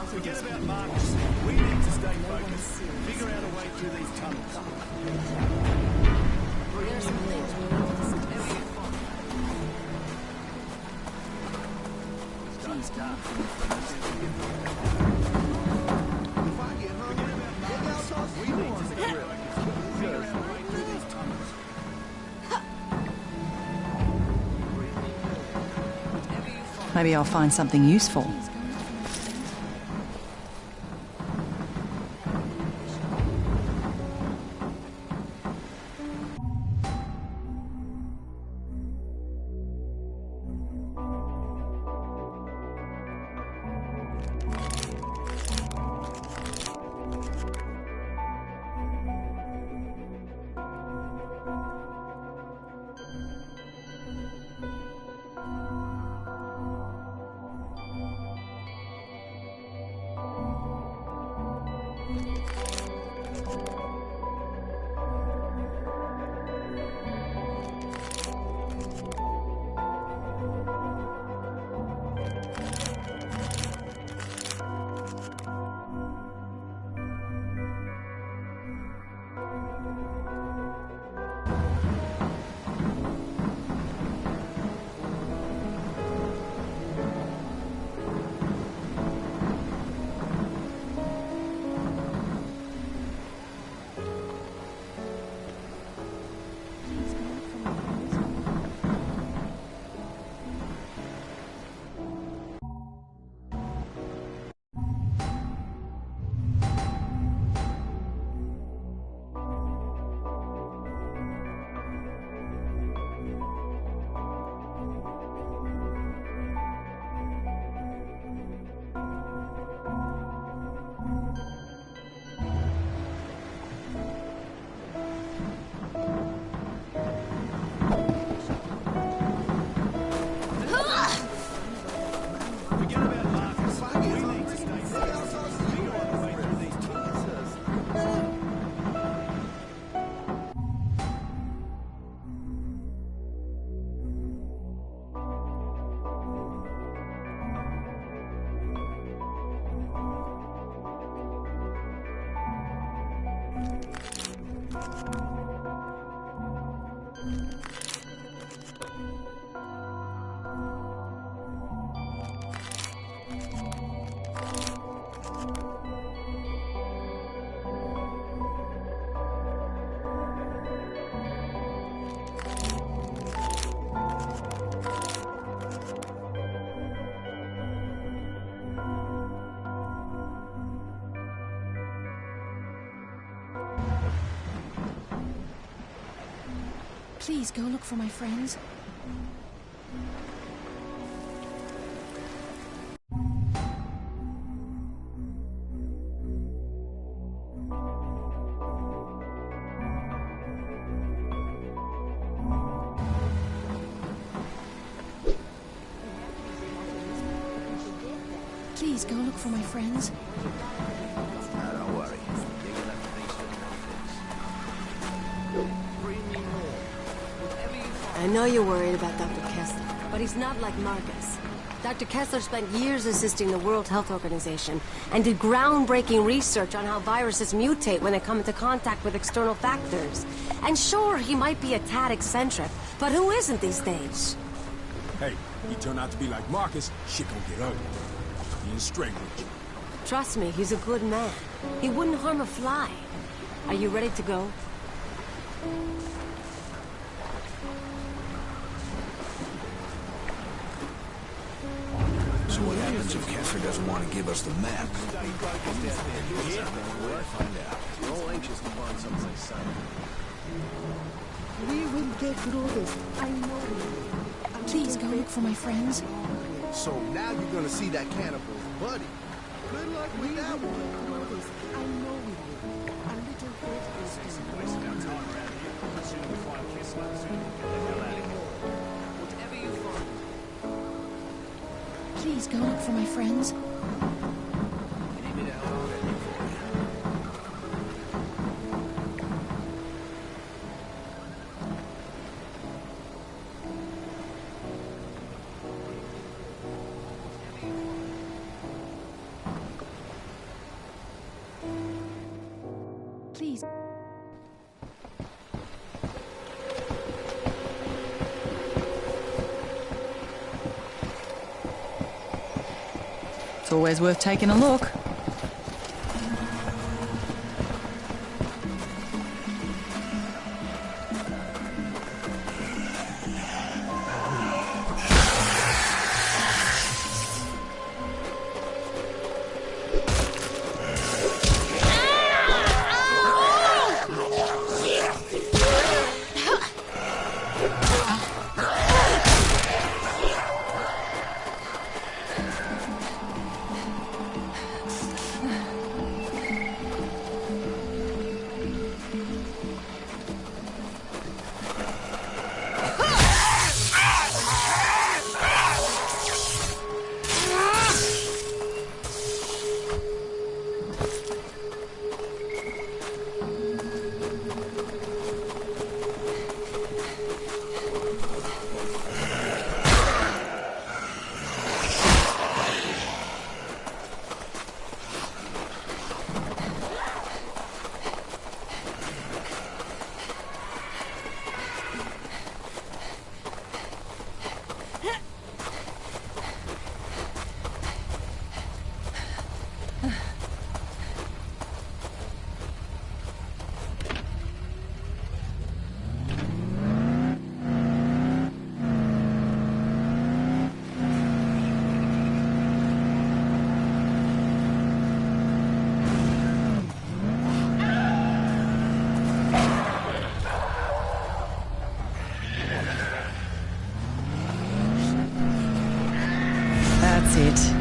Forget about Marcus. We need to stay focused. Figure out a way through these tunnels. There's some things we need to discuss. It's dark. If I get hungry, maybe I'll talk to you on the grill. Figure out a way through these tunnels. Maybe I'll find something useful. Please go look for my friends. Please go look for my friends. Don't worry. I know you're worried about Dr. Kessler, but he's not like Marcus. Dr. Kessler spent years assisting the World Health Organization and did groundbreaking research on how viruses mutate when they come into contact with external factors. And sure, he might be a tad eccentric, but who isn't these days? Hey, he turned out to be like Marcus, shit gon' get ugly. He ain't straight with you. Trust me, he's a good man. He wouldn't harm a fly. Are you ready to go? So what happens if Kessler doesn't want to give us the map? Find out. We're all anxious to find something solid. We will get through this. I know we will. Please go look for my friends. So now you're gonna see that cannibal's buddy. Good luck with that one. I know we will. A little hope is Wasting our time around here. The sooner we find Kessler, the sooner we get the hell out of here. Whatever you find. Please go look for my friends. You need me to help out anything for you? Please. It's always worth taking a look. That's it.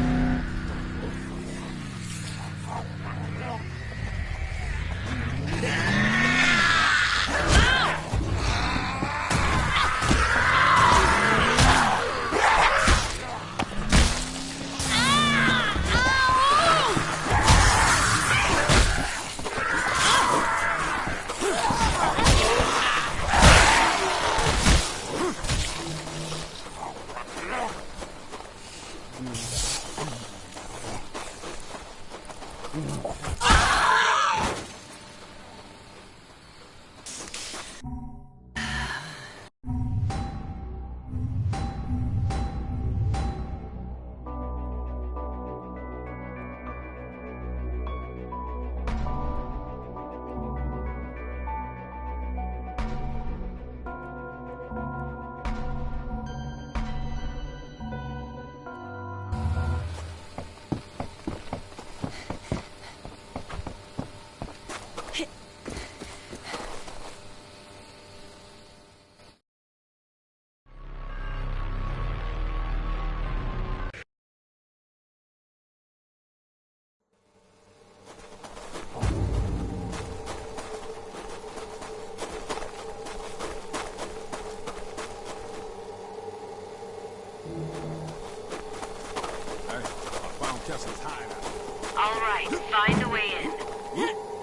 All right, find a way in.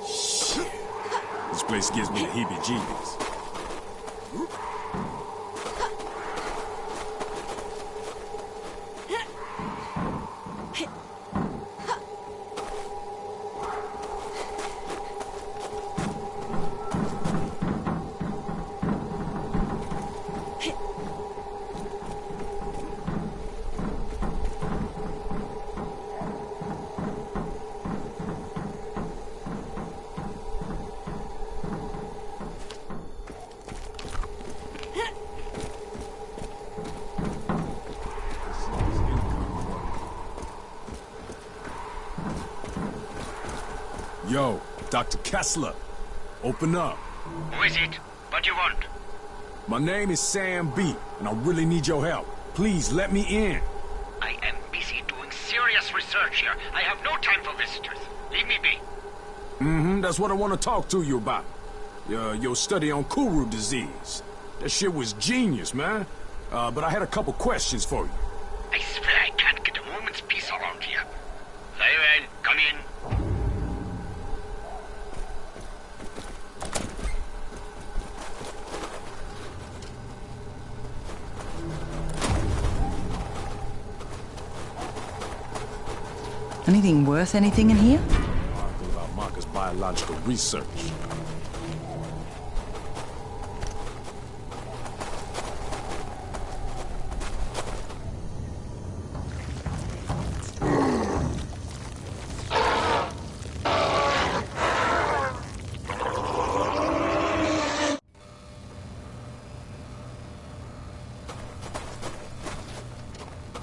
Shit. This place gives me the heebie-jeebies. Yo, Dr. Kessler. Open up. Who is it? What do you want? My name is Sam B, and I really need your help. Please let me in. I am busy doing serious research here. I have no time for visitors. Leave me be. That's what I want to talk to you about. Your study on Kuru disease. That shit was genius, man. But I had a couple questions for you. I swear I can't get a moment's peace around here. Very well, come in. Anything worth anything in here? Article about Marcus' biological research.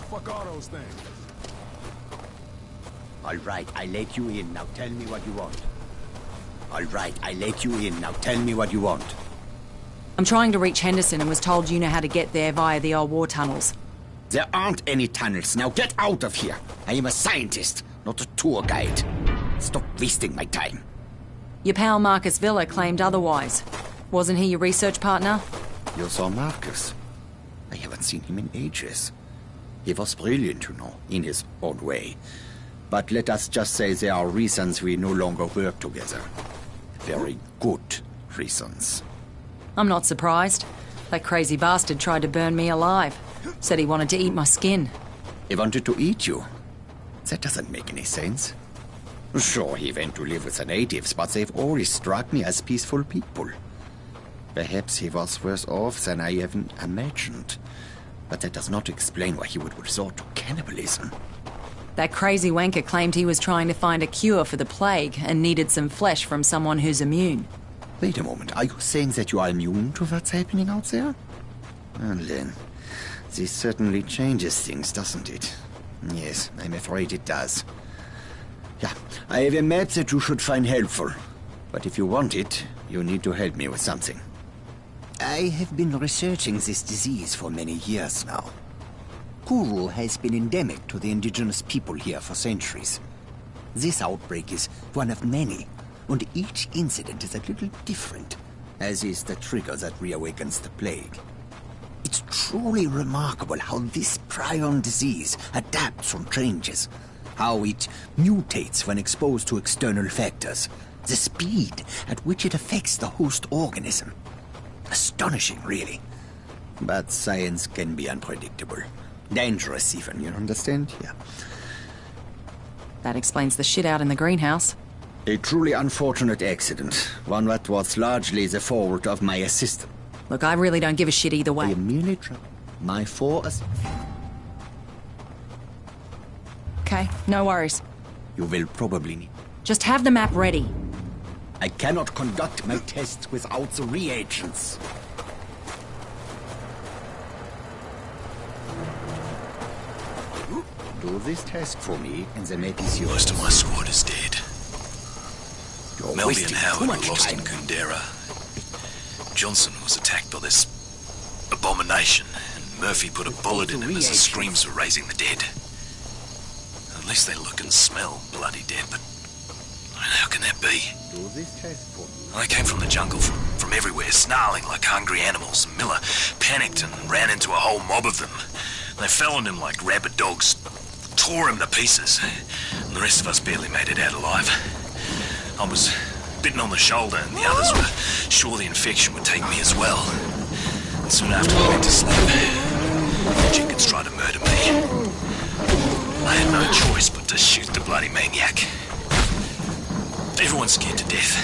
Fuck all those things. All right, I let you in. Now tell me what you want. All right, I let you in. Now tell me what you want. I'm trying to reach Henderson and was told you know how to get there via the old war tunnels. There aren't any tunnels. Now get out of here. I am a scientist, not a tour guide. Stop wasting my time. Your pal Marcus Villa claimed otherwise. Wasn't he your research partner? You saw Marcus. I haven't seen him in ages. He was brilliant, you know, in his own way. But let us just say there are reasons we no longer work together. Very good reasons. I'm not surprised. That crazy bastard tried to burn me alive. Said he wanted to eat my skin. He wanted to eat you. That doesn't make any sense. Sure, he went to live with the natives, but they've always struck me as peaceful people. Perhaps he was worse off than I even imagined. But that does not explain why he would resort to cannibalism. That crazy wanker claimed he was trying to find a cure for the plague and needed some flesh from someone who's immune. Wait a moment, are you saying that you are immune to what's happening out there? Well then, this certainly changes things, doesn't it? Yes, I'm afraid it does. Yeah, I have a map that you should find helpful. But if you want it, you need to help me with something. I have been researching this disease for many years now. Kuru has been endemic to the indigenous people here for centuries. This outbreak is one of many, and each incident is a little different, as is the trigger that reawakens the plague. It's truly remarkable how this prion disease adapts and changes, how it mutates when exposed to external factors, the speed at which it affects the host organism. Astonishing, really. But science can be unpredictable. Dangerous even, you understand? Yeah. That explains the shit out in the greenhouse. A truly unfortunate accident. One that was largely the fault of my assistant. Look, I really don't give a shit either I way. am merely my Okay, no worries. You will probably need... Just have the map ready. I cannot conduct my tests without the reagents. Do this task for me, and the map is yours. Most of my squad is dead. You're Melby wasting and Howard too were much lost time. in Kundera. Johnson was attacked by this abomination, and Murphy put a bullet in him as the screams were raising the dead. At least they look and smell bloody dead, but how can that be? Do this task for me. They came from the jungle, from everywhere, snarling like hungry animals. Miller panicked and ran into a whole mob of them. They fell on him like rabid dogs, tore him to pieces, and the rest of us barely made it out alive. I was bitten on the shoulder, and the others were sure the infection would take me as well. And soon after we went to sleep, Jenkins tried to murder me. I had no choice but to shoot the bloody maniac. Everyone's scared to death.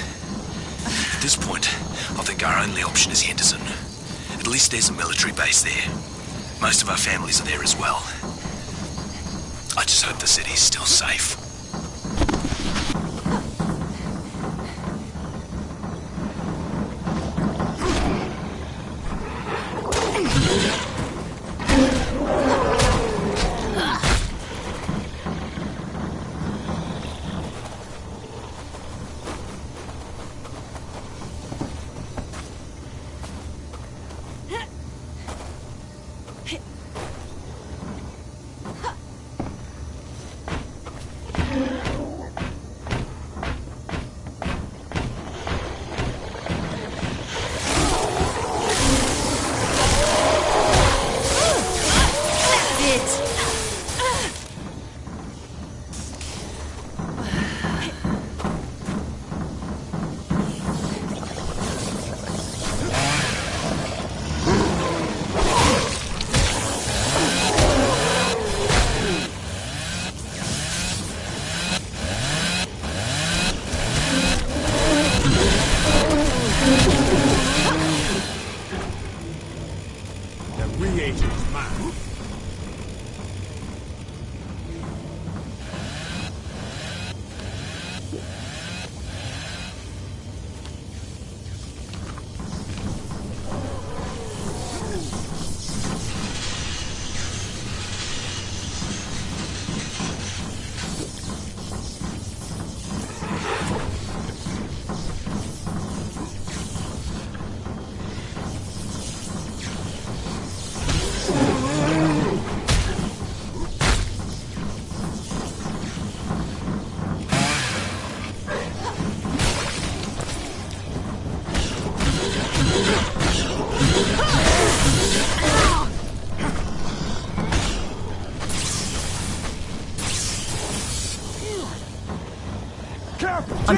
At this point, I think our only option is Henderson. At least there's a military base there. Most of our families are there as well. I just hope the city's still safe.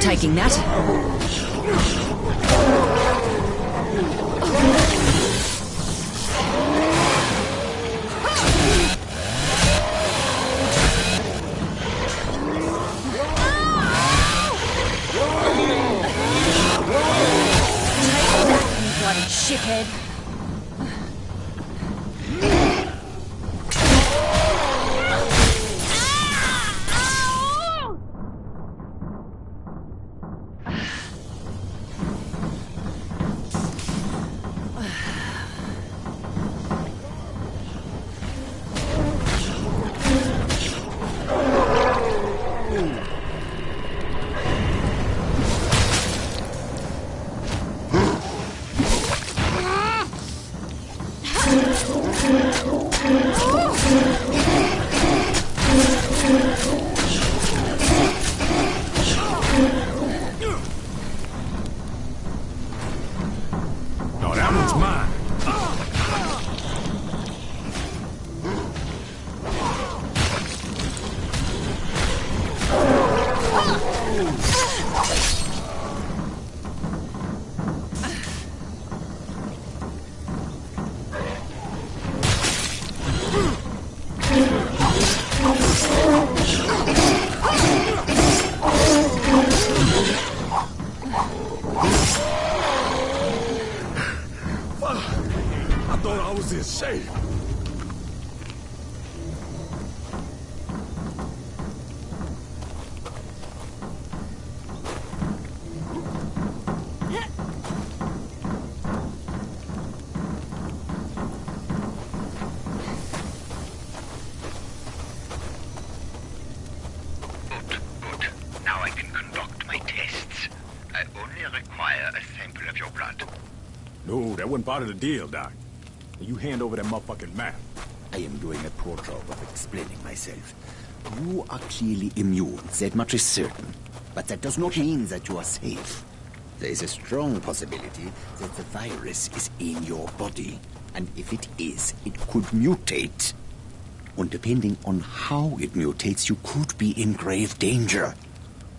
taking that. Take that, you bloody shithead. No, that one's mine. I thought I was in shape. Good. Now I can conduct my tests. I only require a sample of your blood. No, that wasn't part of the deal, Doc. You hand over that motherfucking map. I am doing a poor job of explaining myself. You are clearly immune, that much is certain. But that does not mean that you are safe. There is a strong possibility that the virus is in your body. And if it is, it could mutate. And depending on how it mutates, you could be in grave danger.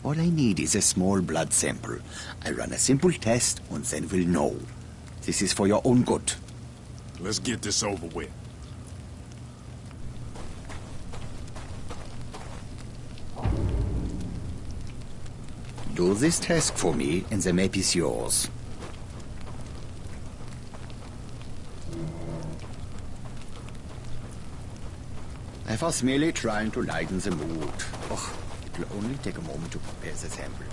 All I need is a small blood sample. I run a simple test and then we'll know. This is for your own good. Let's get this over with. Do this task for me, and the map is yours. I was merely trying to lighten the mood. Oh, it will only take a moment to prepare the sample.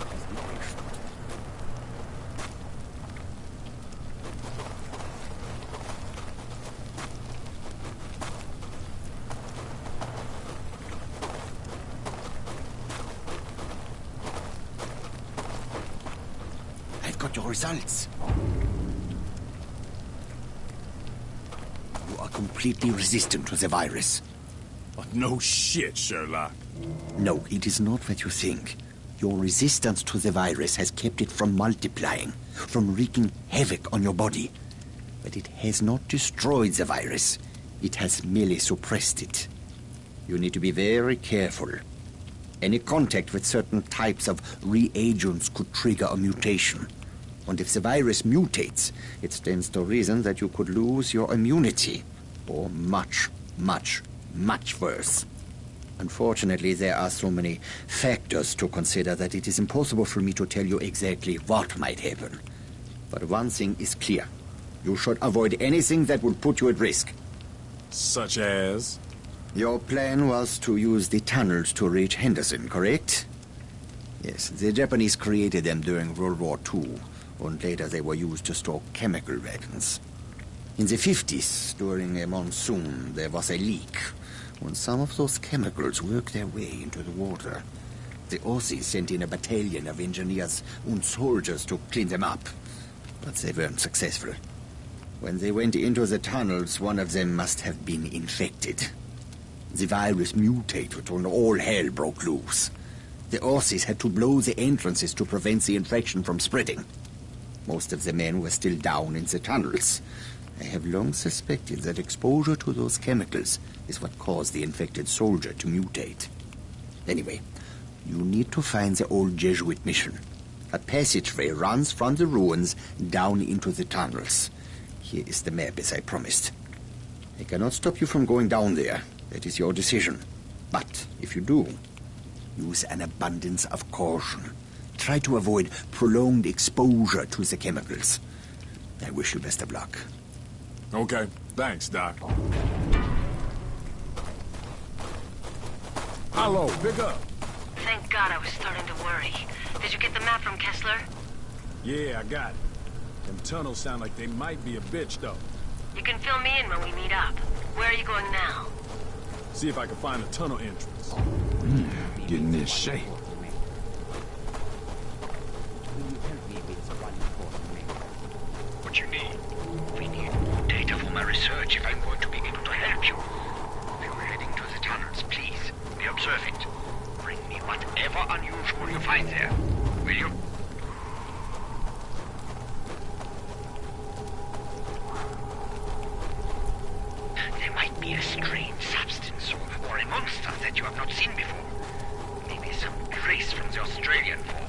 I've got your results. You are completely resistant to the virus. No shit, Sherlock. No, it is not what you think. Your resistance to the virus has kept it from multiplying, from wreaking havoc on your body. But it has not destroyed the virus. It has merely suppressed it. You need to be very careful. Any contact with certain types of reagents could trigger a mutation. And if the virus mutates, it stands to reason that you could lose your immunity. Or much, much, much worse. Unfortunately, there are so many factors to consider that it is impossible for me to tell you exactly what might happen. But one thing is clear. You should avoid anything that would put you at risk. Such as? Your plan was to use the tunnels to reach Henderson, correct? Yes, the Japanese created them during World War II, and later they were used to store chemical weapons. In the 50s, during a monsoon, there was a leak, and some of those chemicals worked their way into the water. The Aussies sent in a battalion of engineers and soldiers to clean them up, but they weren't successful. When they went into the tunnels, one of them must have been infected. The virus mutated and all hell broke loose. The Aussies had to blow the entrances to prevent the infection from spreading. Most of the men were still down in the tunnels. I have long suspected that exposure to those chemicals is what caused the infected soldier to mutate. Anyway, you need to find the old Jesuit mission. A passageway runs from the ruins down into the tunnels. Here is the map, as I promised. I cannot stop you from going down there. That is your decision. But if you do, use an abundance of caution. Try to avoid prolonged exposure to the chemicals. I wish you best of luck. Okay, thanks, Doc. Hello, pick up. Thank God I was starting to worry. Did you get the map from Kessler? Yeah, I got it. Them tunnels sound like they might be a bitch, though. You can fill me in when we meet up. Where are you going now? See if I can find a tunnel entrance. Getting this shape. What you need? We need data for my research if I'm going to be able to help you. If you're heading to the tunnels, please be observant. Bring me whatever unusual you find there. Will you? There might be a strange substance or a monster that you have not seen before. Maybe some trace from the Australian force.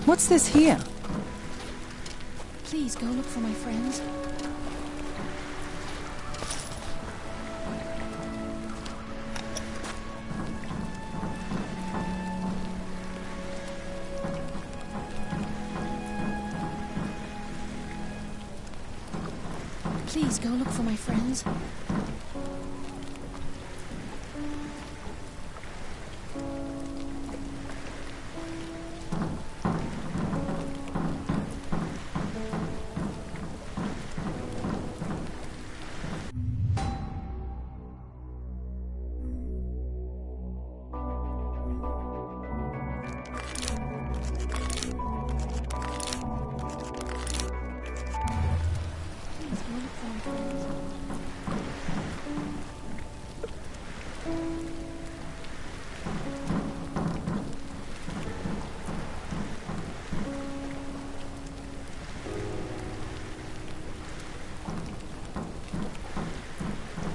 What's this here? Please go look for my friends. Please go look for my friends.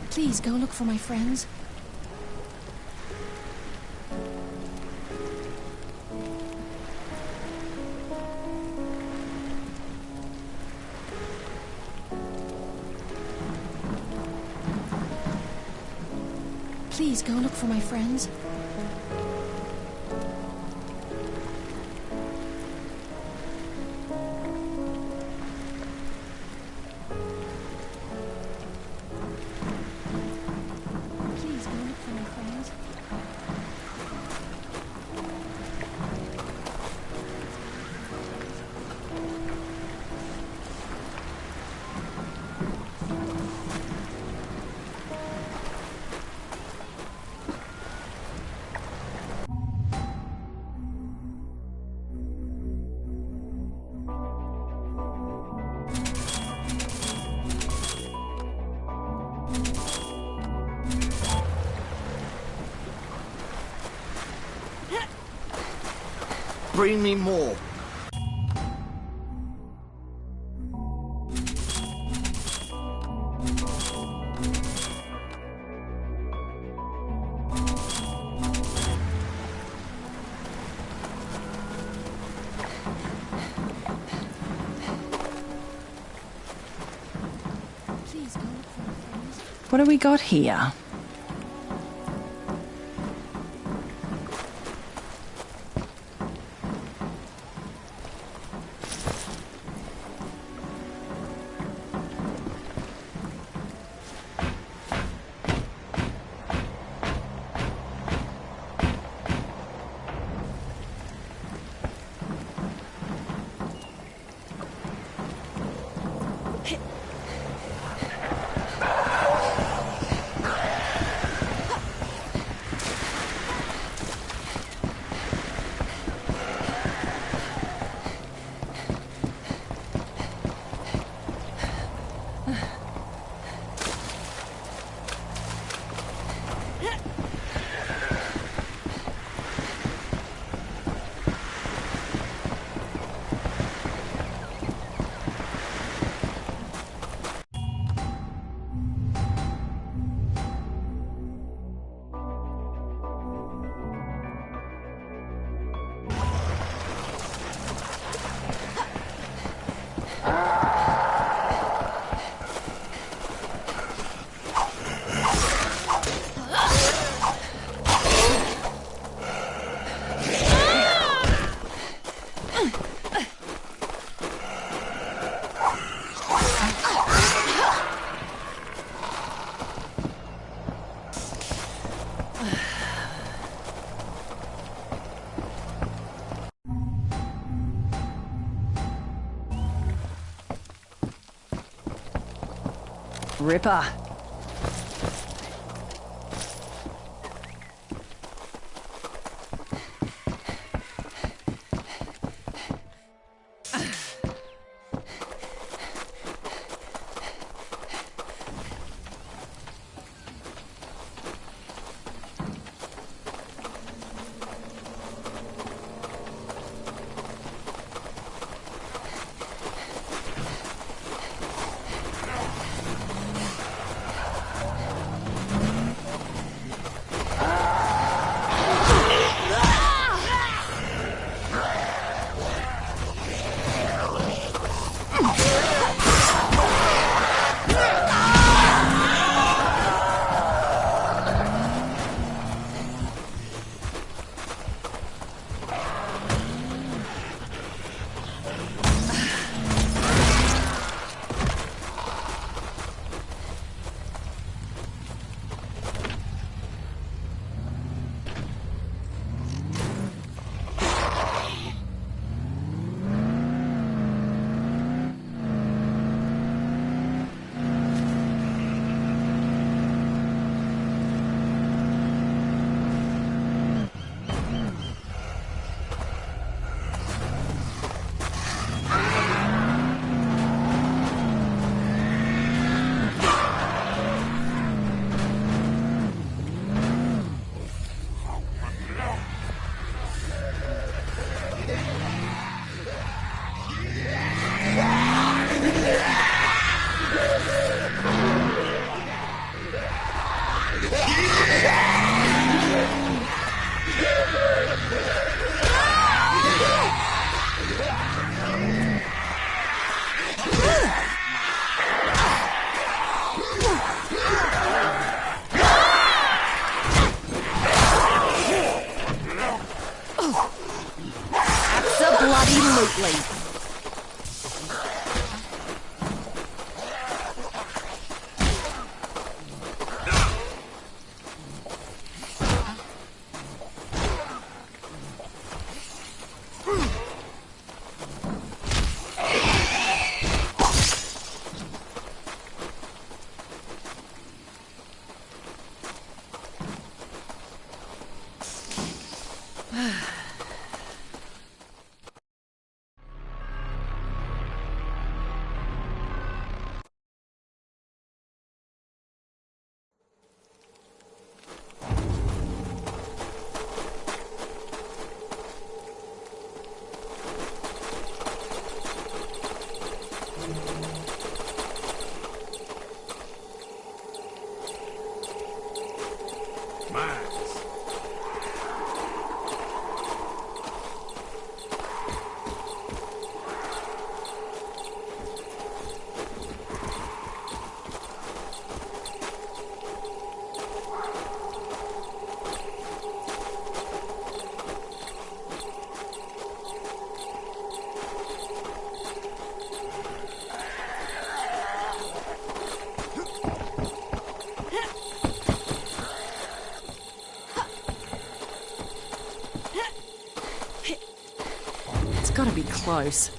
Please go look for my friends. Please go look for my friends. Bring me more. What do we got here? Ripper. Absolutely. close.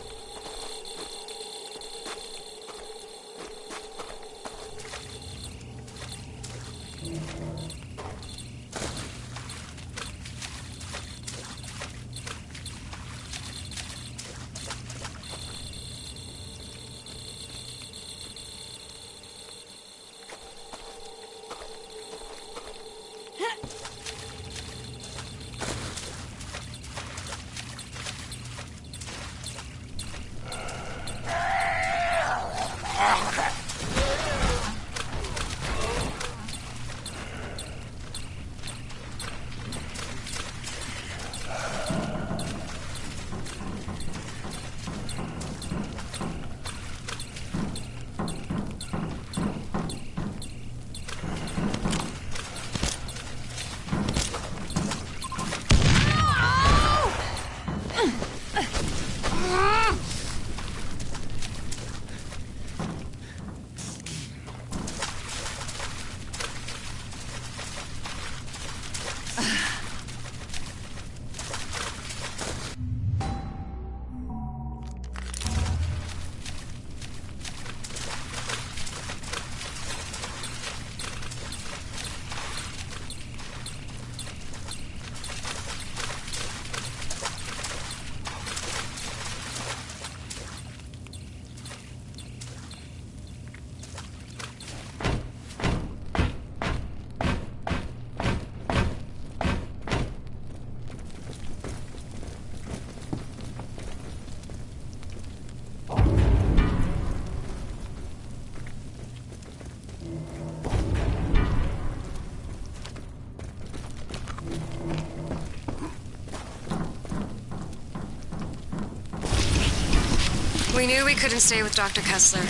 We knew we couldn't stay with Dr. Kessler.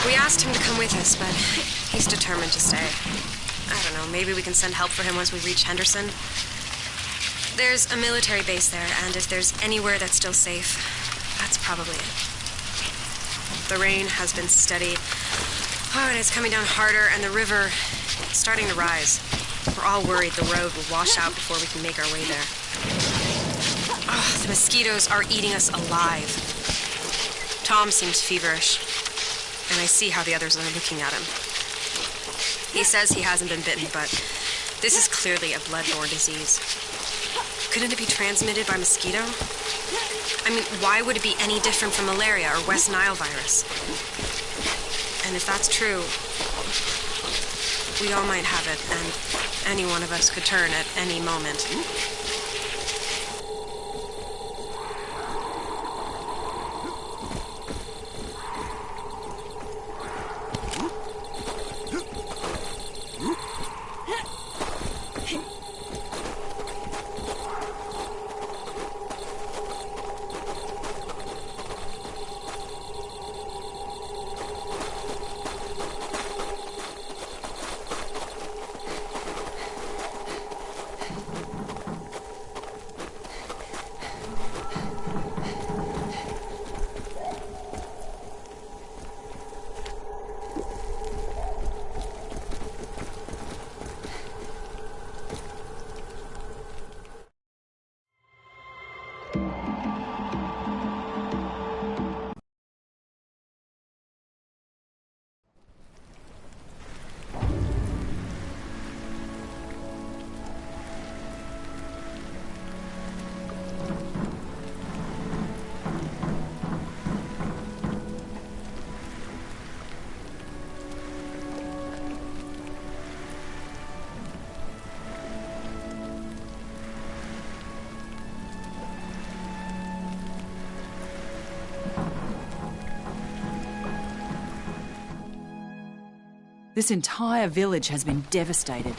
We asked him to come with us, but he's determined to stay. I don't know, maybe we can send help for him once we reach Henderson. There's a military base there, and if there's anywhere that's still safe, that's probably it. The rain has been steady. Oh, and it's coming down harder, and the river is starting to rise. We're all worried the road will wash out before we can make our way there. Oh, the mosquitoes are eating us alive. Tom seems feverish, and I see how the others are looking at him. He says he hasn't been bitten, but this is clearly a bloodborne disease. Couldn't it be transmitted by mosquito? I mean, why would it be any different from malaria or West Nile virus? And if that's true, we all might have it, and any one of us could turn at any moment. This entire village has been devastated.